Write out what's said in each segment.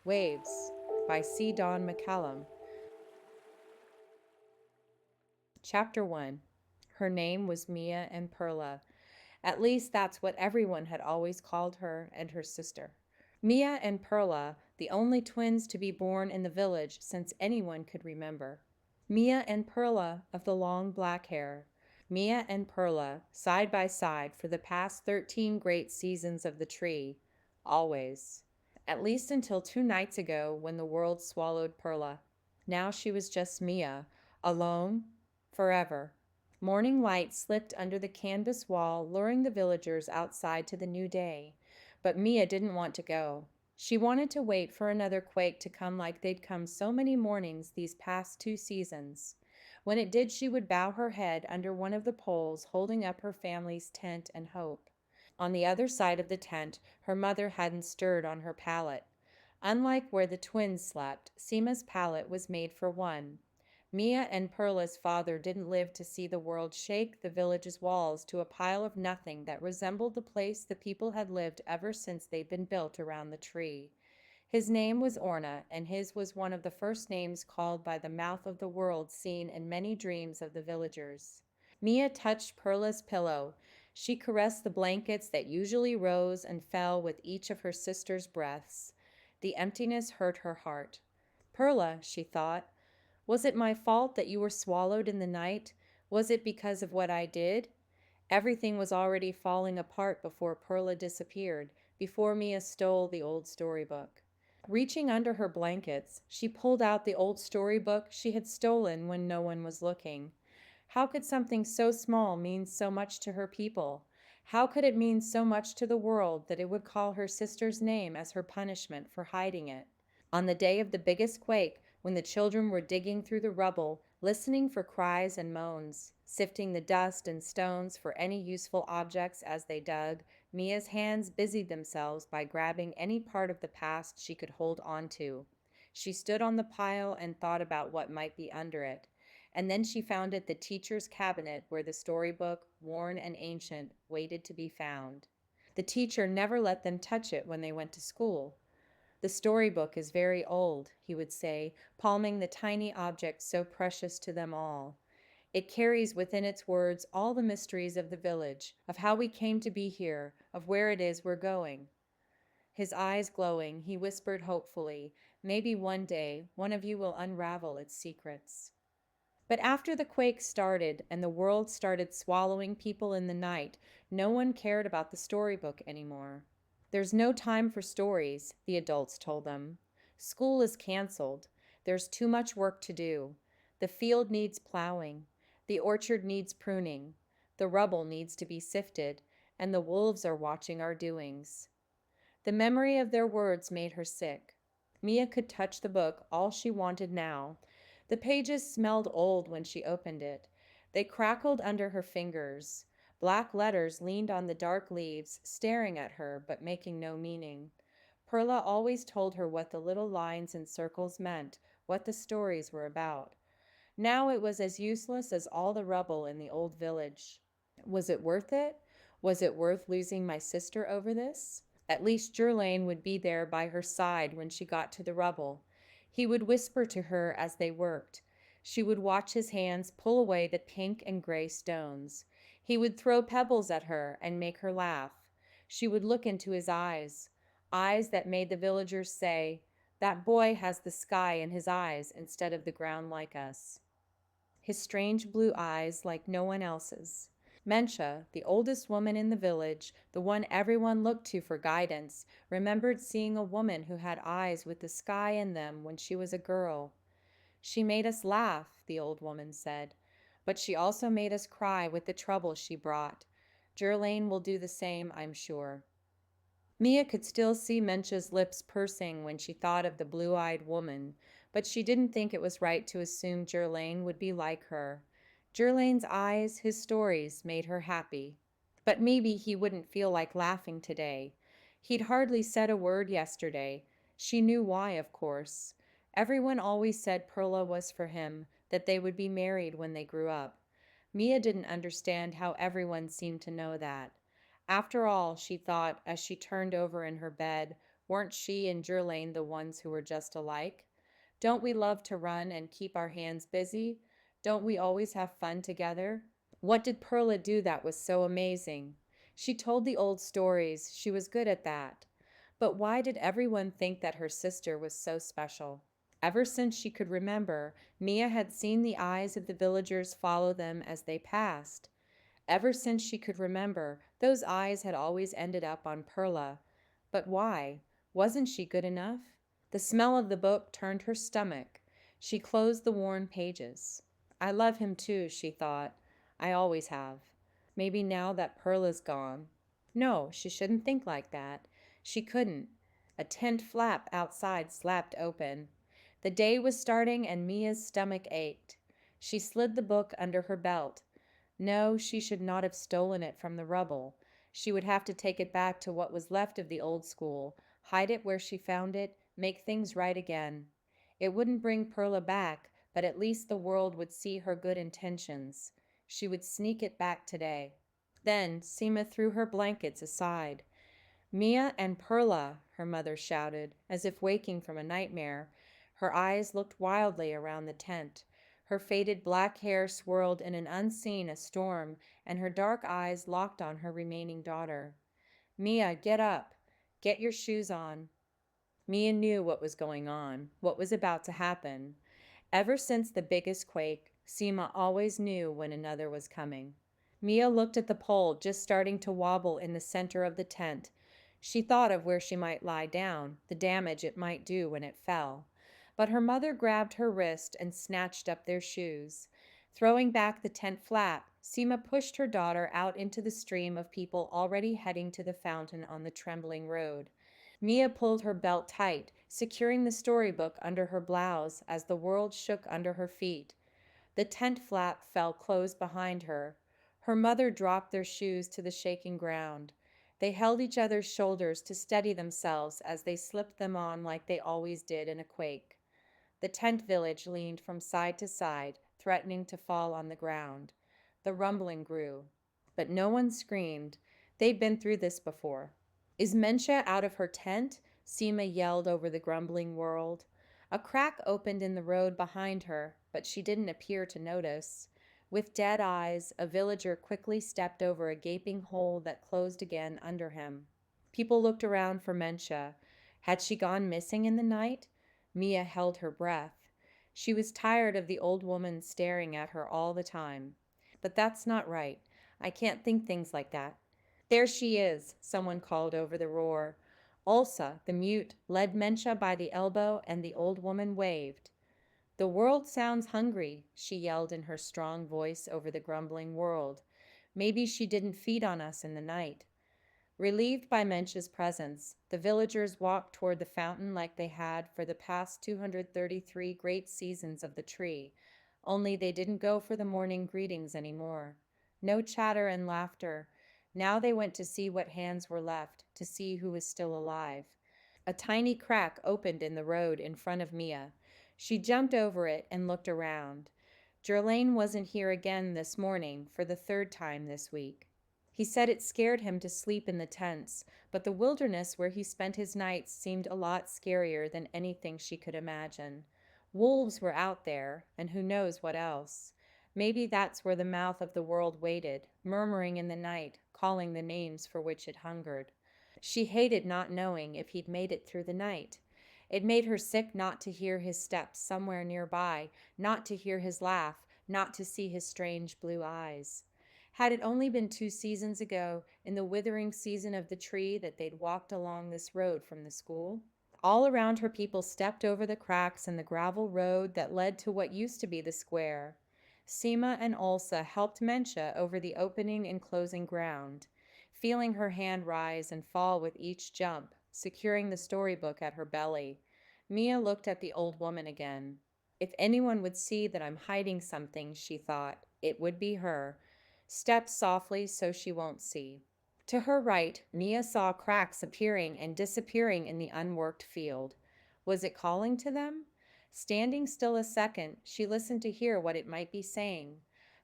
Waves by C. Don McCallum. Chapter 1. Her name was Mia-and-Perla. At least that's what everyone had always called her and her sister. Mia-and-Perla, the only twins to be born in the village since anyone could remember. Mia-and-Perla of the long black hair. Mia-and-Perla, side by side for the past 13 great seasons of the tree. Always. At least until 2 nights ago when the world swallowed Perla. Now she was just Mia, alone, forever. Morning light slipped under the canvas wall, luring the villagers outside to the new day. But Mia didn't want to go. She wanted to wait for another quake to come like they'd come so many mornings these past 2 seasons. When it did, she would bow her head under one of the poles, holding up her family's tent and hope. On the other side of the tent, her mother hadn't stirred on her pallet. Unlike where the twins slept, Seema's pallet was made for one. Mia-and-Perla's father didn't live to see the world shake the village's walls to a pile of nothing that resembled the place the people had lived ever since they'd been built around the tree. His name was Orna, and his was one of the first names called by the mouth of the world seen in many dreams of the villagers. Mia touched Perla's pillow. She caressed the blankets that usually rose and fell with each of her sister's breaths. The emptiness hurt her heart. Perla, she thought, was it my fault that you were swallowed in the night? Was it because of what I did? Everything was already falling apart before Perla disappeared, before Mia stole the old storybook. Reaching under her blankets, she pulled out the old storybook she had stolen when no one was looking. How could something so small mean so much to her people? How could it mean so much to the world that it would call her sister's name as her punishment for hiding it? On the day of the biggest quake, when the children were digging through the rubble, listening for cries and moans, sifting the dust and stones for any useful objects as they dug, Mia's hands busied themselves by grabbing any part of the past she could hold on to. She stood on the pile and thought about what might be under it. And then she found it the teacher's cabinet where the storybook, worn and ancient, waited to be found. The teacher never let them touch it when they went to school. The storybook is very old, he would say, palming the tiny object so precious to them all. It carries within its words all the mysteries of the village, of how we came to be here, of where it is we're going. His eyes glowing, he whispered hopefully, maybe one day one of you will unravel its secrets. But after the quake started and the world started swallowing people in the night, no one cared about the storybook anymore. There's no time for stories, the adults told them. School is canceled. There's too much work to do. The field needs plowing. The orchard needs pruning. The rubble needs to be sifted, and the wolves are watching our doings. The memory of their words made her sick. Mia could touch the book all she wanted now. The pages smelled old when she opened it. They crackled under her fingers. Black letters leaned on the dark leaves, staring at her but making no meaning. Perla always told her what the little lines and circles meant, what the stories were about. Now it was as useless as all the rubble in the old village. Was it worth it? Was it worth losing my sister over this? At least Gerlain would be there by her side when she got to the rubble. He would whisper to her as they worked. She would watch his hands pull away the pink and gray stones. He would throw pebbles at her and make her laugh. She would look into his eyes, eyes that made the villagers say, "That boy has the sky in his eyes instead of the ground like us." His strange blue eyes like no one else's. Mencha, the oldest woman in the village, the one everyone looked to for guidance, remembered seeing a woman who had eyes with the sky in them when she was a girl. "She made us laugh," the old woman said, "but she also made us cry with the trouble she brought. Gerlain will do the same, I'm sure." Mia could still see Mencha's lips pursing when she thought of the blue-eyed woman, but she didn't think it was right to assume Gerlain would be like her. Gerlain's eyes, his stories, made her happy. But maybe he wouldn't feel like laughing today. He'd hardly said a word yesterday. She knew why, of course. Everyone always said Perla was for him, that they would be married when they grew up. Mia didn't understand how everyone seemed to know that. After all, she thought as she turned over in her bed, Weren't she and Jerlane the ones who were just alike? Don't we love to run and keep our hands busy? Don't we always have fun together? What did Perla do that was so amazing? She told the old stories. She was good at that. But why did everyone think that her sister was so special? Ever since she could remember, Mia had seen the eyes of the villagers follow them as they passed. Ever since she could remember, those eyes had always ended up on Perla. But why? Wasn't she good enough? The smell of the book turned her stomach. She closed the worn pages. I love him too, she thought. I always have. Maybe now that Perla's gone. No, she shouldn't think like that. She couldn't. A tent flap outside slapped open. The day was starting and Mia's stomach ached. She slid the book under her belt. No, she should not have stolen it from the rubble. She would have to take it back to what was left of the old school, hide it where she found it, make things right again. It wouldn't bring Perla back, but at least the world would see her good intentions. She would sneak it back today. Then Seema threw her blankets aside. Mia-and-Perla, her mother shouted, as if waking from a nightmare. Her eyes looked wildly around the tent. Her faded black hair swirled in an unseen a storm, and her dark eyes locked on her remaining daughter. Mia, get up. Get your shoes on. Mia knew what was going on, what was about to happen. Ever since the biggest quake, Seema always knew when another was coming. Mia looked at the pole just starting to wobble in the center of the tent. She thought of where she might lie down, the damage it might do when it fell. But her mother grabbed her wrist and snatched up their shoes. Throwing back the tent flap, Seema pushed her daughter out into the stream of people already heading to the fountain on the trembling road. Mia pulled her belt tight, securing the storybook under her blouse as the world shook under her feet. The tent flap fell closed behind her. Her mother dropped their shoes to the shaking ground. They held each other's shoulders to steady themselves as they slipped them on like they always did in a quake. The tent village leaned from side to side, threatening to fall on the ground. The rumbling grew. But no one screamed. They'd been through this before. Is Mensha out of her tent? Seema yelled over the grumbling world. A crack opened in the road behind her, but she didn't appear to notice. With dead eyes, a villager quickly stepped over a gaping hole that closed again under him. People looked around for Mensha. Had she gone missing in the night? Mia held her breath. She was tired of the old woman staring at her all the time. But that's not right. I can't think things like that. There she is, someone called over the roar. Ulsa, the mute, led Mensha by the elbow, and the old woman waved. The world sounds hungry, she yelled in her strong voice over the grumbling world. Maybe she didn't feed on us in the night. Relieved by Mensha's presence, the villagers walked toward the fountain like they had for the past 233 great seasons of the tree, only they didn't go for the morning greetings anymore. No chatter and laughter. Now they went to see what hands were left, to see who was still alive. A tiny crack opened in the road in front of Mia. She jumped over it and looked around. Jerlane wasn't here again this morning for the third time this week. He said it scared him to sleep in the tents, but the wilderness where he spent his nights seemed a lot scarier than anything she could imagine. Wolves were out there, and who knows what else. Maybe that's where the mouth of the world waited, murmuring in the night, calling the names for which it hungered. She hated not knowing if he'd made it through the night. It made her sick not to hear his steps somewhere nearby, not to hear his laugh, not to see his strange blue eyes. Had it only been 2 seasons ago, in the withering season of the tree, that they'd walked along this road from the school? All around her people stepped over the cracks in the gravel road that led to what used to be the square. Seema and Ulsa helped Mensha over the opening and closing ground, feeling her hand rise and fall with each jump, securing the storybook at her belly. Mia looked at the old woman again. If anyone would see that I'm hiding something, she thought, it would be her. Step softly so she won't see. To her right, Mia saw cracks appearing and disappearing in the unworked field. Was it calling to them? Standing still a second, she listened to hear what it might be saying.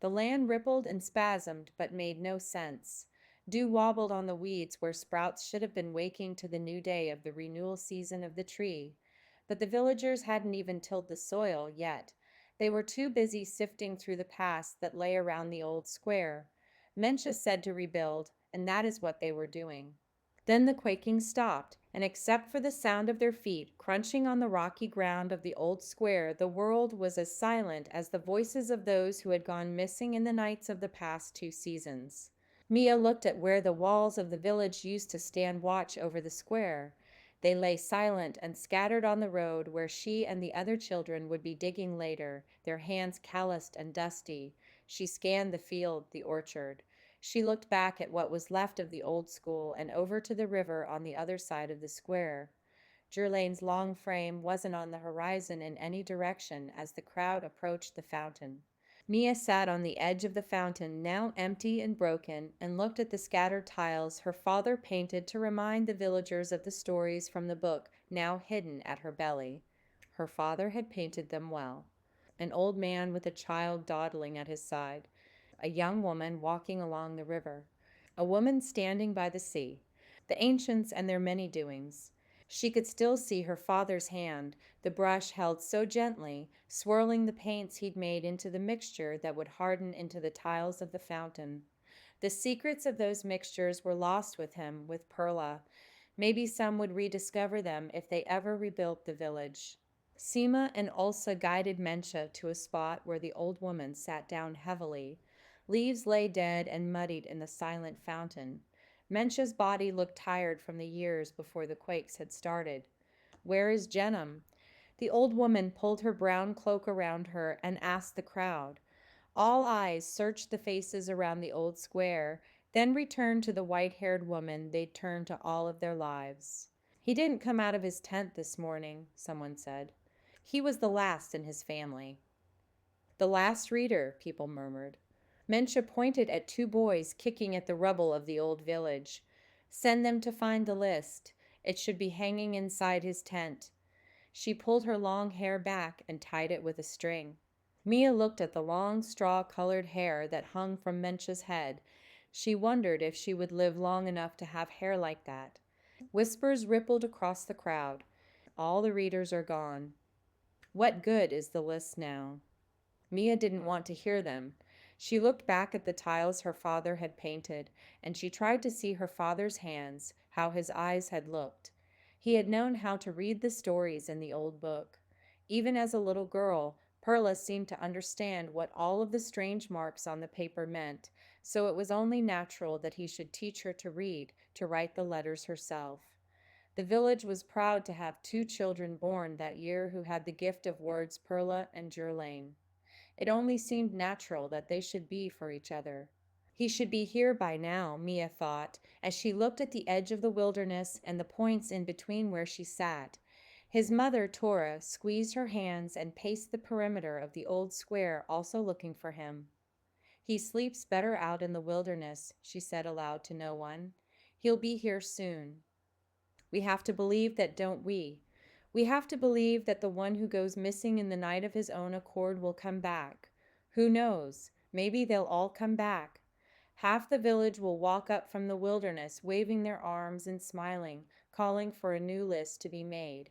The land rippled and spasmed but made no sense. Dew wobbled on the weeds where sprouts should have been waking to the new day of the renewal season of the tree. But the villagers hadn't even tilled the soil yet. They were too busy sifting through the past that lay around the old square. Mencha said to rebuild, and that is what they were doing. Then the quaking stopped, and except for the sound of their feet crunching on the rocky ground of the old square, the world was as silent as the voices of those who had gone missing in the nights of the past 2 seasons. Mia looked at where the walls of the village used to stand watch over the square. They lay silent and scattered on the road where she and the other children would be digging later, their hands calloused and dusty. She scanned the field, the orchard. She looked back at what was left of the old school and over to the river on the other side of the square. Gerlain's long frame wasn't on the horizon in any direction as the crowd approached the fountain. Mia sat on the edge of the fountain, now empty and broken, and looked at the scattered tiles her father painted to remind the villagers of the stories from the book now hidden at her belly. Her father had painted them well. An old man with a child dawdling at his side, a young woman walking along the river, a woman standing by the sea, the ancients and their many doings. She could still see her father's hand, the brush held so gently, swirling the paints he'd made into the mixture that would harden into the tiles of the fountain. The secrets of those mixtures were lost with him, with Perla. Maybe some would rediscover them if they ever rebuilt the village. Seema and Ulsa guided Mencha to a spot where the old woman sat down heavily. Leaves lay dead and muddied in the silent fountain. Mencha's body looked tired from the years before the quakes had started. "Where is Jenum?" The old woman pulled her brown cloak around her and asked the crowd. All eyes searched the faces around the old square, then returned to the white-haired woman they'd turned to all of their lives. "He didn't come out of his tent this morning," someone said. "He was the last in his family." "The last reader," people murmured. Mencha pointed at 2 boys kicking at the rubble of the old village. "Send them to find the list. It should be hanging inside his tent." She pulled her long hair back and tied it with a string. Mia looked at the long straw-colored hair that hung from Mencha's head. She wondered if she would live long enough to have hair like that. Whispers rippled across the crowd. "All the readers are gone." "What good is the list now?" Mia didn't want to hear them. She looked back at the tiles her father had painted, and she tried to see her father's hands, how his eyes had looked. He had known how to read the stories in the old book. Even as a little girl, Perla seemed to understand what all of the strange marks on the paper meant, so it was only natural that he should teach her to read, to write the letters herself. The village was proud to have 2 children born that year who had the gift of words, Perla and Gerlain. It only seemed natural that they should be for each other. He should be here by now, Mia thought, as she looked at the edge of the wilderness and the points in between where she sat. His mother, Tora, squeezed her hands and paced the perimeter of the old square, also looking for him. "He sleeps better out in the wilderness," she said aloud to no one. "He'll be here soon." We have to believe that, don't we? We have to believe that the one who goes missing in the night of his own accord will come back. Who knows? Maybe they'll all come back. Half the village will walk up from the wilderness, waving their arms and smiling, calling for a new list to be made.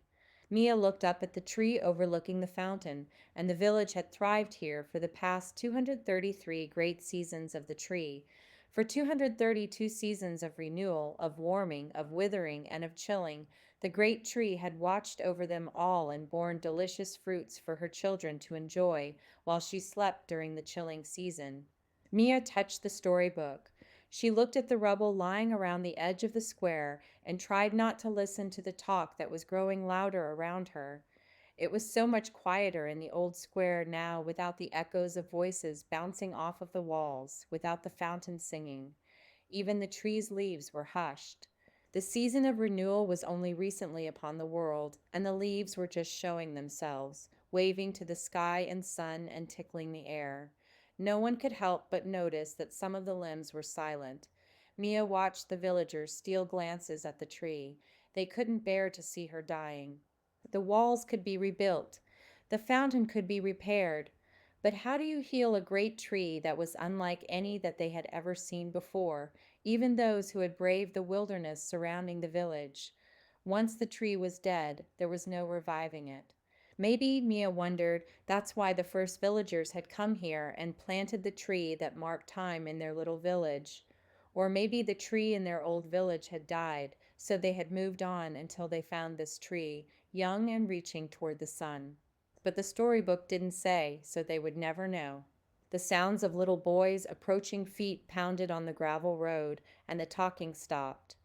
Mia looked up at the tree overlooking the fountain, and the village had thrived here for the past 233 great seasons of the tree. For 232 seasons of renewal, of warming, of withering, and of chilling, the great tree had watched over them all and borne delicious fruits for her children to enjoy while she slept during the chilling season. Mia touched the storybook. She looked at the rubble lying around the edge of the square and tried not to listen to the talk that was growing louder around her. It was so much quieter in the old square now without the echoes of voices bouncing off of the walls, without the fountain singing. Even the trees' leaves were hushed. The season of renewal was only recently upon the world, and the leaves were just showing themselves, waving to the sky and sun and tickling the air. No one could help but notice that some of the limbs were silent. Mia watched the villagers steal glances at the tree. They couldn't bear to see her dying. The walls could be rebuilt. The fountain could be repaired. But how do you heal a great tree that was unlike any that they had ever seen before, even those who had braved the wilderness surrounding the village? Once the tree was dead, there was no reviving it. Maybe, Mia wondered, that's why the first villagers had come here and planted the tree that marked time in their little village. Or maybe the tree in their old village had died, so they had moved on until they found this tree, young and reaching toward the sun. But the storybook didn't say, so they would never know. The sounds of little boys' approaching feet pounded on the gravel road, and the talking stopped.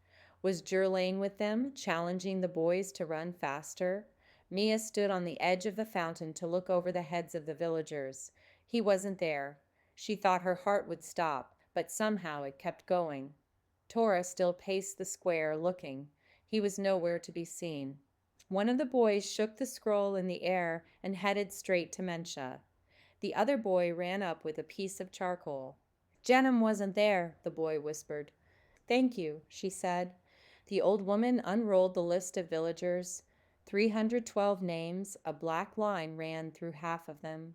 Was Jerlane with them, challenging the boys to run faster? Mia stood on the edge of the fountain to look over the heads of the villagers. He wasn't there. She thought her heart would stop, but somehow it kept going. Tora still paced the square, looking. He was nowhere to be seen. One of the boys shook the scroll in the air and headed straight to Mensha. The other boy ran up with a piece of charcoal. Jenem wasn't there, the boy whispered. Thank you, she said. The old woman unrolled the list of villagers. 312 names, a black line ran through half of them.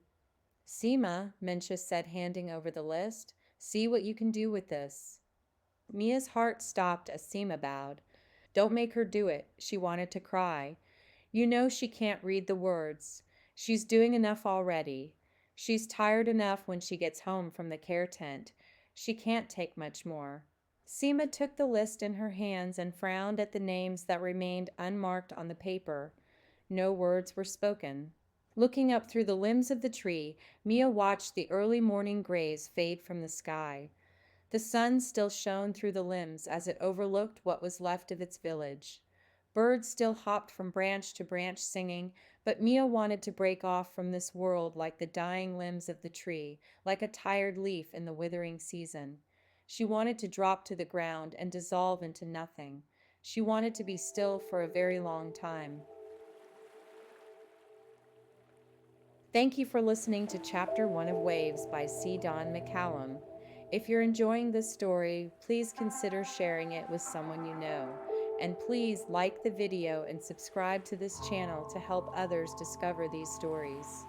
Seema, Mensha said, handing over the list. See what you can do with this. Mia's heart stopped as Seema bowed. Don't make her do it. She wanted to cry. You know she can't read the words. She's doing enough already. She's tired enough when she gets home from the care tent. She can't take much more. Seema took the list in her hands and frowned at the names that remained unmarked on the paper. No words were spoken. Looking up through the limbs of the tree, Mia watched the early morning grays fade from the sky. The sun still shone through the limbs as it overlooked what was left of its village. Birds still hopped from branch to branch singing, but Mia wanted to break off from this world like the dying limbs of the tree, like a tired leaf in the withering season. She wanted to drop to the ground and dissolve into nothing. She wanted to be still for a very long time. Thank you for listening to Chapter 1 of Waves by C. Don McCallum. If you're enjoying this story, please consider sharing it with someone you know. And please like the video and subscribe to this channel to help others discover these stories.